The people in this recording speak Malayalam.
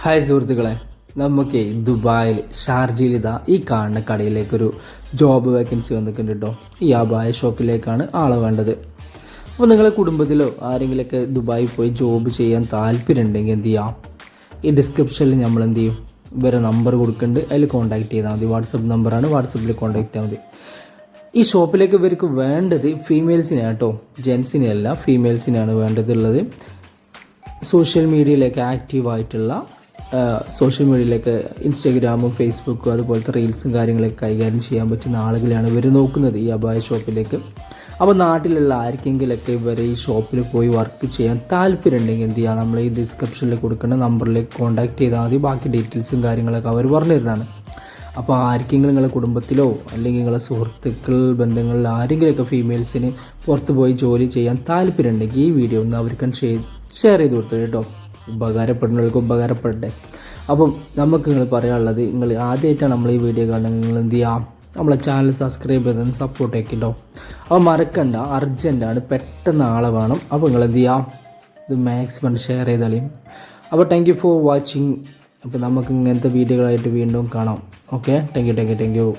ഹായ് സുഹൃത്തുക്കളെ, നമുക്ക് ദുബായിൽ ഷാർജയിൽ ഈ കാണുന്ന കടയിലേക്കൊരു ജോബ് വേക്കൻസി വന്നിട്ടുണ്ട് കേട്ടോ. ഈ അബായ ഷോപ്പിലേക്കാണ് ആളെ വേണ്ടത്. അപ്പോൾ നിങ്ങളെ കുടുംബത്തിലോ ആരെങ്കിലുമൊക്കെ ദുബായിൽ പോയി ജോബ് ചെയ്യാൻ താല്പര്യമുണ്ടെങ്കിൽ എന്ത് ചെയ്യാം, ഈ ഡിസ്ക്രിപ്ഷനിൽ നമ്മൾ എന്ത് ചെയ്യും, ഇവരെ നമ്പർ കൊടുക്കുന്നുണ്ട്, അതിൽ കോൺടാക്ട് ചെയ്താൽ മതി. വാട്സപ്പ് നമ്പറാണ്, വാട്സപ്പിൽ കോൺടാക്ട് ചെയ്താൽ മതി. ഈ ഷോപ്പിലേക്ക് ഇവർക്ക് വേണ്ടത് ഫീമെയിൽസിനെയാണ് കേട്ടോ, ജെൻസിനെയല്ല, ഫീമെയിൽസിനെയാണ് വേണ്ടതുള്ളത്. സോഷ്യൽ മീഡിയയിലേക്ക് ആക്റ്റീവായിട്ടുള്ള സോഷ്യൽ മീഡിയയിലേക്ക് ഇൻസ്റ്റാഗ്രാമും ഫേസ്ബുക്കും അതുപോലത്തെ റീൽസും കാര്യങ്ങളൊക്കെ കൈകാര്യം ചെയ്യാൻ പറ്റുന്ന ആളുകളെയാണ് ഇവർ നോക്കുന്നത് ഈ അബായ ഷോപ്പിലേക്ക്. അപ്പോൾ നാട്ടിലുള്ള ആർക്കെങ്കിലൊക്കെ ഇവർ ഈ ഷോപ്പിൽ പോയി വർക്ക് ചെയ്യാൻ താല്പര്യമുണ്ടെങ്കിൽ എന്ത് ചെയ്യുക, നമ്മൾ ഈ ഡിസ്ക്രിപ്ഷനിൽ കൊടുക്കുന്ന നമ്പറിലേക്ക് കോൺടാക്ട് ചെയ്താൽ മതി. ബാക്കി ഡീറ്റെയിൽസും കാര്യങ്ങളൊക്കെ അവർ പറഞ്ഞു തരുന്നതാണ്. അപ്പോൾ ആർക്കെങ്കിലും നിങ്ങളുടെ കുടുംബത്തിലോ അല്ലെങ്കിൽ നിങ്ങളുടെ സുഹൃത്തുക്കൾ ബന്ധങ്ങളിൽ ആരെങ്കിലുമൊക്കെ ഫീമെയിൽസിന് പുറത്ത് പോയി ജോലി ചെയ്യാൻ താല്പര്യമുണ്ടെങ്കിൽ ഈ വീഡിയോ ഒന്ന് അവർക്ക് ഷെയർ ചെയ്ത് കൊടുത്തു കേട്ടോ. ഉപകാരപ്പെടുന്നവർക്ക് ഉപകാരപ്പെടട്ടെ. അപ്പം നമുക്ക് നിങ്ങൾ പറയാനുള്ളത്, നിങ്ങൾ ആദ്യമായിട്ടാണ് നമ്മൾ ഈ വീഡിയോ കാണുന്നത്, നിങ്ങൾ എന്ത് ചെയ്യാം, നമ്മളെ ചാനൽ സബ്സ്ക്രൈബ് ചെയ്ത് സപ്പോർട്ട് ആക്കിട്ടോ. അപ്പോൾ മറക്കണ്ട, അർജൻറ്റാണ്, പെട്ടെന്ന് ആളെ വേണം. അപ്പോൾ നിങ്ങൾ എന്ത് ചെയ്യാം, ഇത് മാക്സിമം ഷെയർ ചെയ്താലും. അപ്പോൾ താങ്ക് യു ഫോർ വാച്ചിങ്. അപ്പോൾ നമുക്ക് ഇങ്ങനത്തെ വീഡിയോകളായിട്ട് വീണ്ടും കാണാം. Okay, thank you.